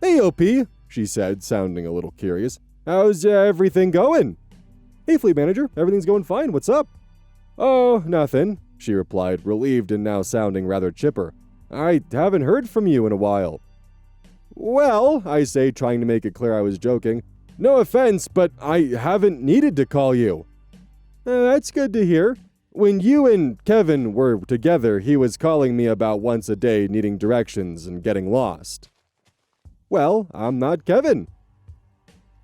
"Hey, OP," she said, sounding a little curious. "How's everything going?" "Hey, Fleet Manager, everything's going fine. What's up?" "Oh, nothing," she replied, relieved and now sounding rather chipper. "I haven't heard from you in a while." "Well," I say, trying to make it clear I was joking, "no offense, but I haven't needed to call you." That's good to hear. When you and Kevin were together, he was calling me about once a day, needing directions and getting lost." "Well, I'm not Kevin."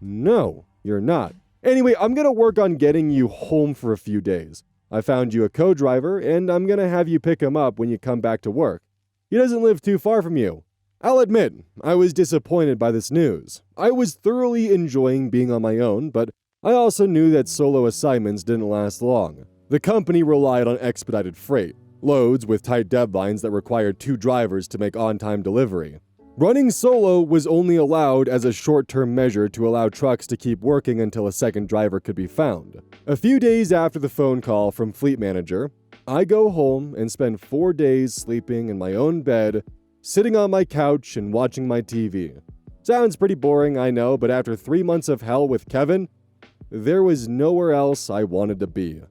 "No, you're not. Anyway, I'm gonna work on getting you home for a few days. I found you a co-driver, and I'm gonna have you pick him up when you come back to work. He doesn't live too far from you." I'll admit, I was disappointed by this news. I was thoroughly enjoying being on my own, but I also knew that solo assignments didn't last long. The company relied on expedited freight, loads with tight deadlines that required 2 drivers to make on-time delivery. Running solo was only allowed as a short-term measure to allow trucks to keep working until a second driver could be found. A few days after the phone call from Fleet Manager, I go home and spend 4 days sleeping in my own bed, sitting on my couch and watching my TV. Sounds pretty boring, I know, but after 3 months of hell with Kevin, there was nowhere else I wanted to be.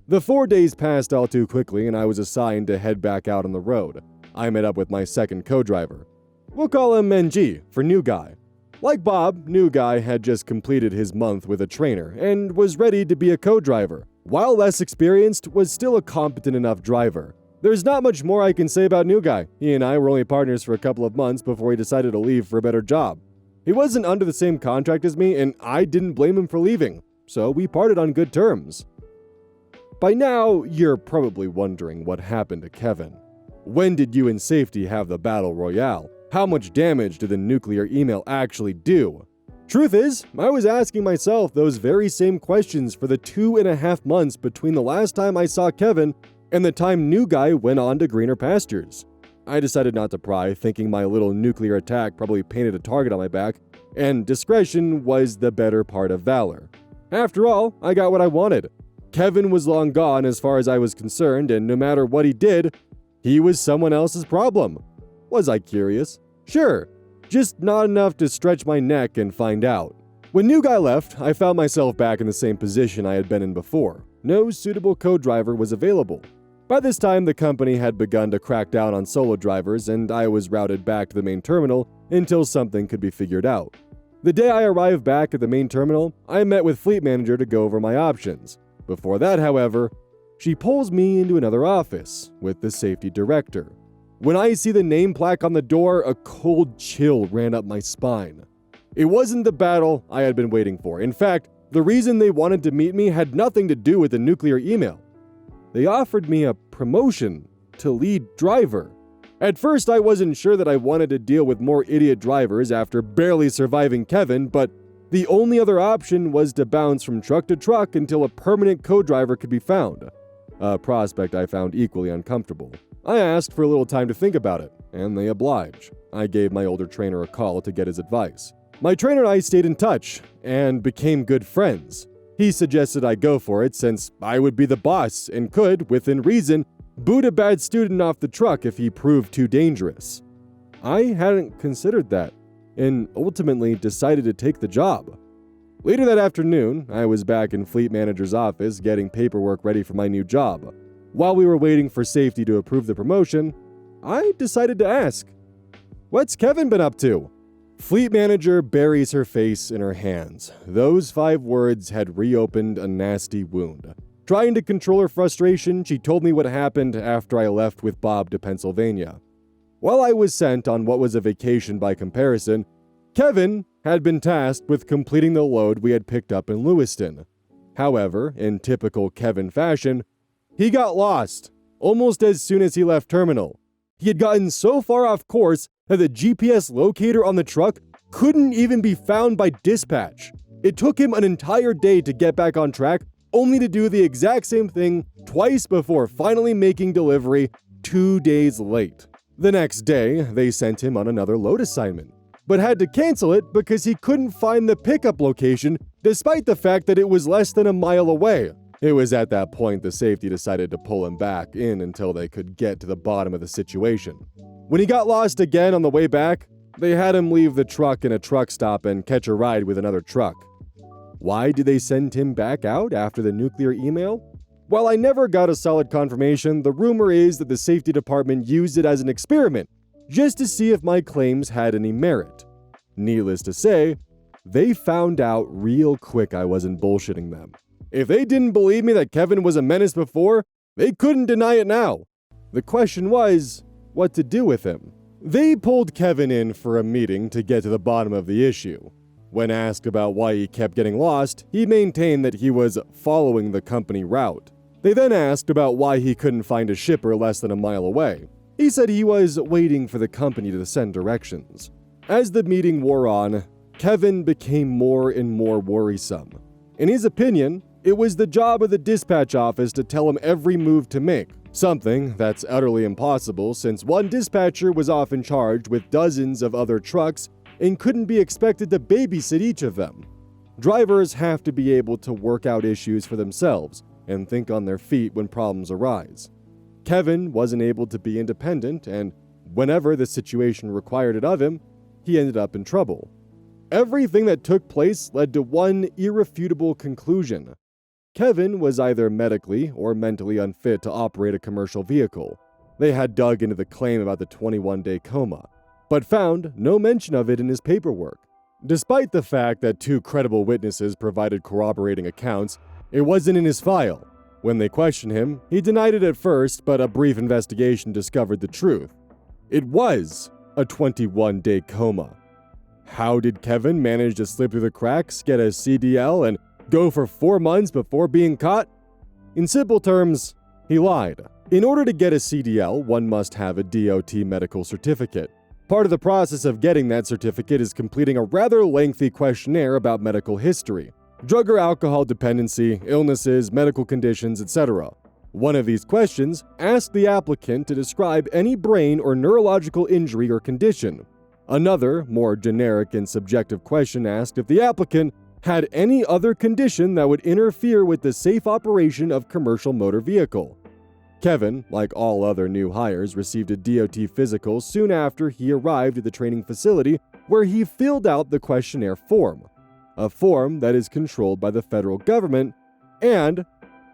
The 4 days passed all too quickly, and I was assigned to head back out on the road. I met up with my second co-driver. We'll call him NG for New Guy. Like Bob, New Guy had just completed his month with a trainer and was ready to be a co-driver. While less experienced, was still a competent enough driver. There's not much more I can say about New Guy. He and I were only partners for a couple of months before he decided to leave for a better job. He wasn't under the same contract as me, and I didn't blame him for leaving, so we parted on good terms. By now, you're probably wondering what happened to Kevin. When did you and Safety have the battle royale? How much damage did the nuclear email actually do? Truth is, I was asking myself those very same questions for the 2.5 months between the last time I saw Kevin and the time New Guy went on to greener pastures. I decided not to pry, thinking my little nuclear attack probably painted a target on my back, and discretion was the better part of valor. After all, I got what I wanted. Kevin was long gone as far as I was concerned, and no matter what he did, he was someone else's problem. Was I curious? Sure, just not enough to stretch my neck and find out. When New Guy left, I found myself back in the same position I had been in before. No suitable co-driver was available. By this time, the company had begun to crack down on solo drivers, and I was routed back to the main terminal until something could be figured out. The day I arrived back at the main terminal, I met with Fleet Manager to go over my options. Before that, however, she pulls me into another office with the safety director. When I see the name plaque on the door, a cold chill ran up my spine. It wasn't the battle I had been waiting for. In fact, the reason they wanted to meet me had nothing to do with the nuclear email. They offered me a promotion to lead driver. At first, I wasn't sure that I wanted to deal with more idiot drivers after barely surviving Kevin, but the only other option was to bounce from truck to truck until a permanent co-driver could be found. A prospect I found equally uncomfortable. I asked for a little time to think about it, and they obliged. I gave my older trainer a call to get his advice. My trainer and I stayed in touch, and became good friends. He suggested I go for it since I would be the boss and could, within reason, boot a bad student off the truck if he proved too dangerous. I hadn't considered that, and ultimately decided to take the job. Later that afternoon, I was back in Fleet Manager's office getting paperwork ready for my new job. While we were waiting for Safety to approve the promotion, I decided to ask, "What's Kevin been up to?" Fleet Manager buries her face in her hands. Those 5 words had reopened a nasty wound. Trying to control her frustration, she told me what happened after I left with Bob to Pennsylvania. While I was sent on what was a vacation by comparison, Kevin had been tasked with completing the load we had picked up in Lewiston. However, in typical Kevin fashion, he got lost almost as soon as he left terminal. He had gotten so far off course that the GPS locator on the truck couldn't even be found by dispatch. It took him an entire day to get back on track, only to do the exact same thing twice before finally making delivery 2 days late. The next day, they sent him on another load assignment. but had to cancel it because he couldn't find the pickup location despite the fact that it was less than a mile away. It was at that point the safety decided to pull him back in until they could get to the bottom of the situation. When he got lost again on the way back, they had him leave the truck in a truck stop and catch a ride with another truck. Why did they send him back out after the nuclear email? While I never got a solid confirmation, the rumor is that the safety department used it as an experiment, just to see if my claims had any merit. Needless to say, they found out real quick I wasn't bullshitting them. If they didn't believe me that Kevin was a menace before, they couldn't deny it now. The question was, what to do with him. They pulled Kevin in for a meeting to get to the bottom of the issue. When asked about why he kept getting lost, he maintained that he was following the company route. They then asked about why he couldn't find a shipper less than a mile away. He said he was waiting for the company to send directions. As the meeting wore on, Kevin became more and more worrisome. In his opinion, it was the job of the dispatch office to tell him every move to make, something that's utterly impossible since one dispatcher was often charged with dozens of other trucks and couldn't be expected to babysit each of them. Drivers have to be able to work out issues for themselves and think on their feet when problems arise. Kevin wasn't able to be independent, and whenever the situation required it of him, he ended up in trouble. Everything that took place led to one irrefutable conclusion. Kevin was either medically or mentally unfit to operate a commercial vehicle. They had dug into the claim about the 21-day coma, but found no mention of it in his paperwork. Despite the fact that 2 credible witnesses provided corroborating accounts, it wasn't in his file. When they questioned him, he denied it at first, but a brief investigation discovered the truth. It was a 21-day coma. How did Kevin manage to slip through the cracks, get a CDL, and go for 4 months before being caught? In simple terms, he lied. In order to get a CDL, one must have a DOT medical certificate. Part of the process of getting that certificate is completing a rather lengthy questionnaire about medical history, drug or alcohol dependency, illnesses, medical conditions, etc. One of these questions asked the applicant to describe any brain or neurological injury or condition. Another, more generic and subjective question asked if the applicant had any other condition that would interfere with the safe operation of commercial motor vehicle. Kevin, like all other new hires, received a DOT physical soon after he arrived at the training facility, where he filled out the questionnaire form, a form that is controlled by the federal government and,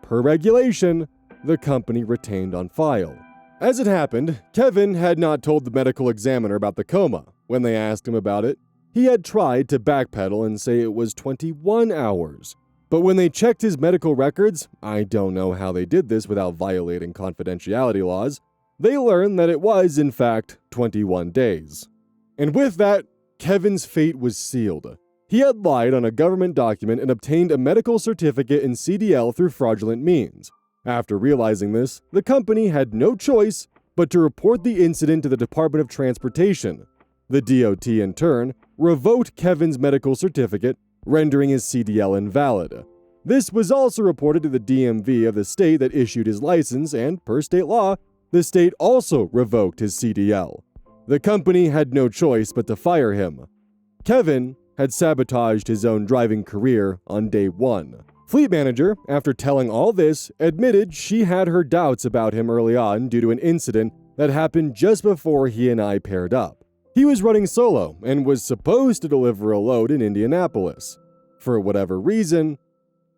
per regulation, the company retained on file. As it happened, Kevin had not told the medical examiner about the coma. When they asked him about it, he had tried to backpedal and say it was 21 hours. But when they checked his medical records, I don't know how they did this without violating confidentiality laws, they learned that it was, in fact, 21 days. And with that, Kevin's fate was sealed. He had lied on a government document and obtained a medical certificate and CDL through fraudulent means. After realizing this, the company had no choice but to report the incident to the Department of Transportation. The DOT, in turn, revoked Kevin's medical certificate, rendering his CDL invalid. This was also reported to the DMV of the state that issued his license, and per state law, the state also revoked his CDL. The company had no choice but to fire him. Kevin had sabotaged his own driving career on day 1. Fleet manager, after telling all this, admitted she had her doubts about him early on due to an incident that happened just before he and I paired up. He was running solo and was supposed to deliver a load in Indianapolis. For whatever reason,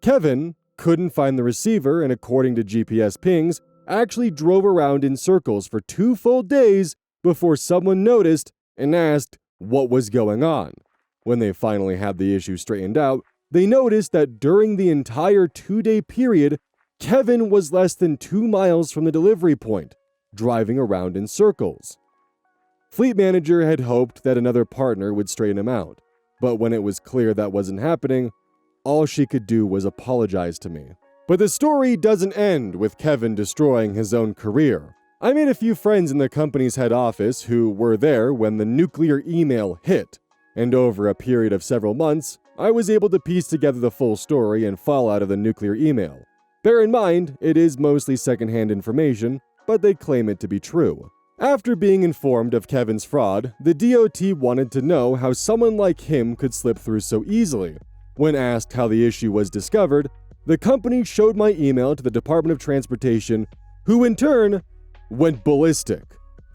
Kevin couldn't find the receiver and, according to GPS pings, actually drove around in circles for 2 full days before someone noticed and asked what was going on. When they finally had the issue straightened out, they noticed that during the entire 2-day period, Kevin was less than 2 miles from the delivery point, driving around in circles. Fleet manager had hoped that another partner would straighten him out, but when it was clear that wasn't happening, all she could do was apologize to me. But the story doesn't end with Kevin destroying his own career. I made a few friends in the company's head office who were there when the nuclear email hit, and over a period of several months, I was able to piece together the full story and fallout of the nuclear email. Bear in mind, it is mostly secondhand information, but they claim it to be true. After being informed of Kevin's fraud, the DOT wanted to know how someone like him could slip through so easily. When asked how the issue was discovered, the company showed my email to the Department of Transportation, who in turn went ballistic.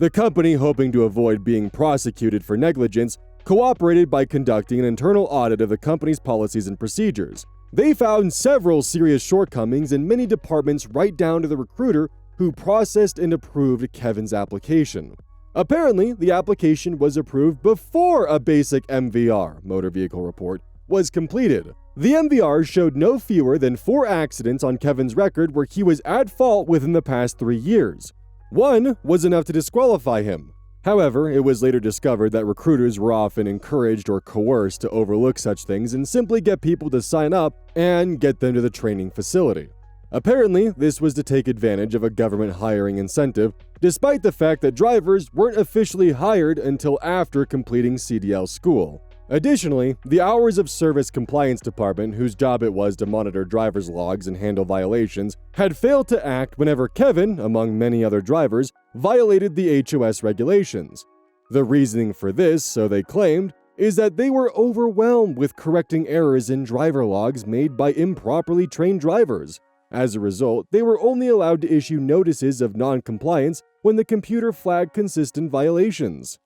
The company, hoping to avoid being prosecuted for negligence, cooperated by conducting an internal audit of the company's policies and procedures. They found several serious shortcomings in many departments, right down to the recruiter who processed and approved Kevin's application. Apparently, the application was approved before a basic MVR, motor vehicle report, was completed. The MVR showed no fewer than 4 accidents on Kevin's record where he was at fault within the past 3 years. One was enough to disqualify him. However, it was later discovered that recruiters were often encouraged or coerced to overlook such things and simply get people to sign up and get them to the training facility. Apparently, this was to take advantage of a government hiring incentive, despite the fact that drivers weren't officially hired until after completing CDL school. Additionally, the Hours of Service Compliance Department, whose job it was to monitor drivers' logs and handle violations, had failed to act whenever Kevin, among many other drivers, violated the HOS regulations. The reasoning for this, so they claimed, is that they were overwhelmed with correcting errors in driver logs made by improperly trained drivers. As a result, they were only allowed to issue notices of non-compliance when the computer flagged consistent violations.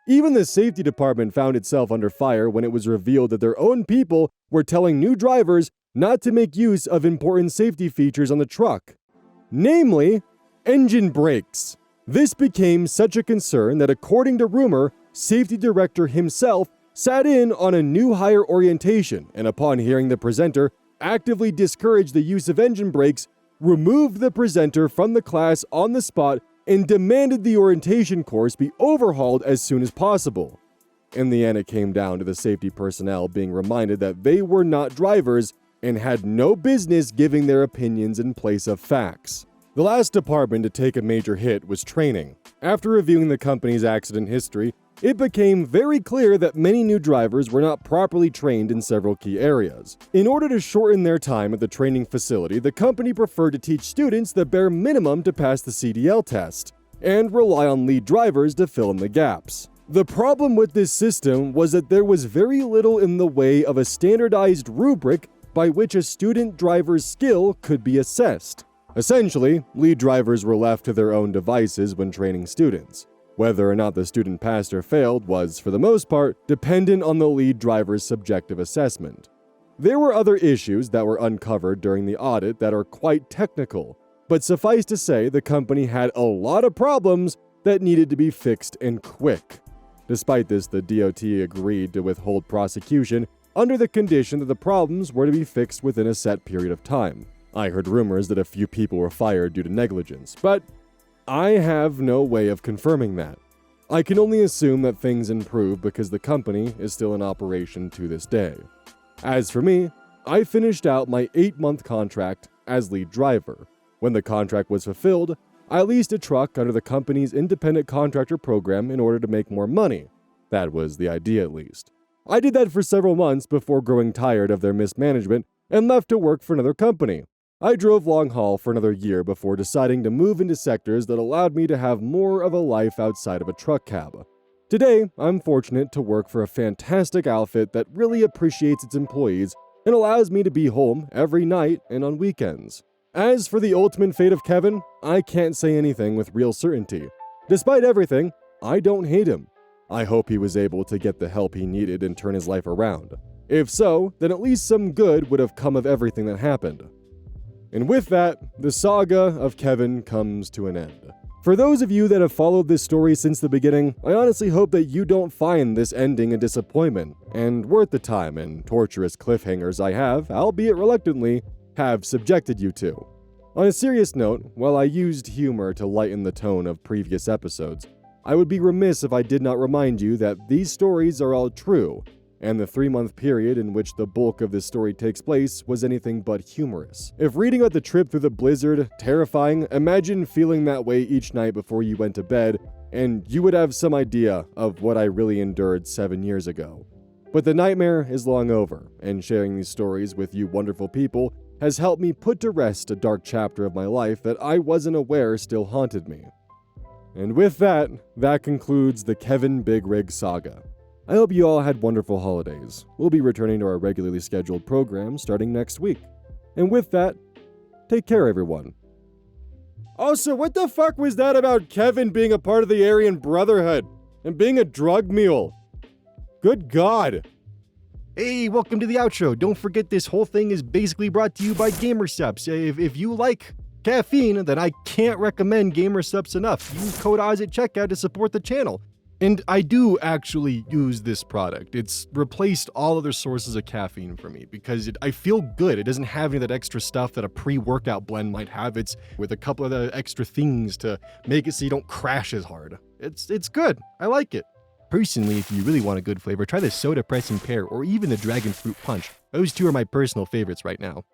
Even the safety department found itself under fire when it was revealed that their own people were telling new drivers not to make use of important safety features on the truck, namely, engine brakes. This became such a concern that, according to rumor, safety director himself sat in on a new hire orientation and, upon hearing the presenter actively discouraged the use of engine brakes, removed the presenter from the class on the spot and demanded the orientation course be overhauled as soon as possible. In the end, it came down to the safety personnel being reminded that they were not drivers and had no business giving their opinions in place of facts. The last department to take a major hit was training. After reviewing the company's accident history, it became very clear that many new drivers were not properly trained in several key areas. In order to shorten their time at the training facility, the company preferred to teach students the bare minimum to pass the CDL test, and rely on lead drivers to fill in the gaps. The problem with this system was that there was very little in the way of a standardized rubric by which a student driver's skill could be assessed. Essentially, lead drivers were left to their own devices when training students. Whether or not the student passed or failed was, for the most part, dependent on the lead driver's subjective assessment. There were other issues that were uncovered during the audit that are quite technical, but suffice to say the company had a lot of problems that needed to be fixed and quick. Despite this, the DOT agreed to withhold prosecution under the condition that the problems were to be fixed within a set period of time. I heard rumors that a few people were fired due to negligence, but I have no way of confirming that. I can only assume that things improved because the company is still in operation to this day. As for me, I finished out my 8-month contract as lead driver. When the contract was fulfilled, I leased a truck under the company's independent contractor program in order to make more money. That was the idea, at least. I did that for several months before growing tired of their mismanagement and left to work for another company. I drove long haul for another year before deciding to move into sectors that allowed me to have more of a life outside of a truck cab. Today, I'm fortunate to work for a fantastic outfit that really appreciates its employees and allows me to be home every night and on weekends. As for the ultimate fate of Kevin, I can't say anything with real certainty. Despite everything, I don't hate him. I hope he was able to get the help he needed and turn his life around. If so, then at least some good would have come of everything that happened. And with that, the saga of Kevin comes to an end. For those of you that have followed this story since the beginning, I honestly hope that you don't find this ending a disappointment, and worth the time and torturous cliffhangers I have, albeit reluctantly, have subjected you to. On a serious note, while I used humor to lighten the tone of previous episodes, I would be remiss if I did not remind you that these stories are all true, and the 3-month period in which the bulk of this story takes place was anything but humorous. If reading about the trip through the blizzard terrifying, imagine feeling that way each night before you went to bed, and you would have some idea of what I really endured 7 years ago. But the nightmare is long over, and sharing these stories with you wonderful people has helped me put to rest a dark chapter of my life that I wasn't aware still haunted me. And with that, that concludes the Kevin Big Rig saga. I hope you all had wonderful holidays. We'll be returning to our regularly scheduled program starting next week. And with that, take care, everyone. Also, what the fuck was that about Kevin being a part of the Aryan Brotherhood and being a drug mule? Good God. Hey, welcome to the outro. Don't forget this whole thing is basically brought to you by GamerSupps. If you like caffeine, then I can't recommend GamerSupps enough. Use code Oz at checkout to support the channel. And I do actually use this product. It's replaced all other sources of caffeine for me because I feel good. It doesn't have any of that extra stuff that a pre-workout blend might have. It's with a couple of the extra things to make it so you don't crash as hard. It's good. I like it. Personally, if you really want a good flavor, try the Soda Pressing Pear or even the Dragon Fruit Punch. Those two are my personal favorites right now.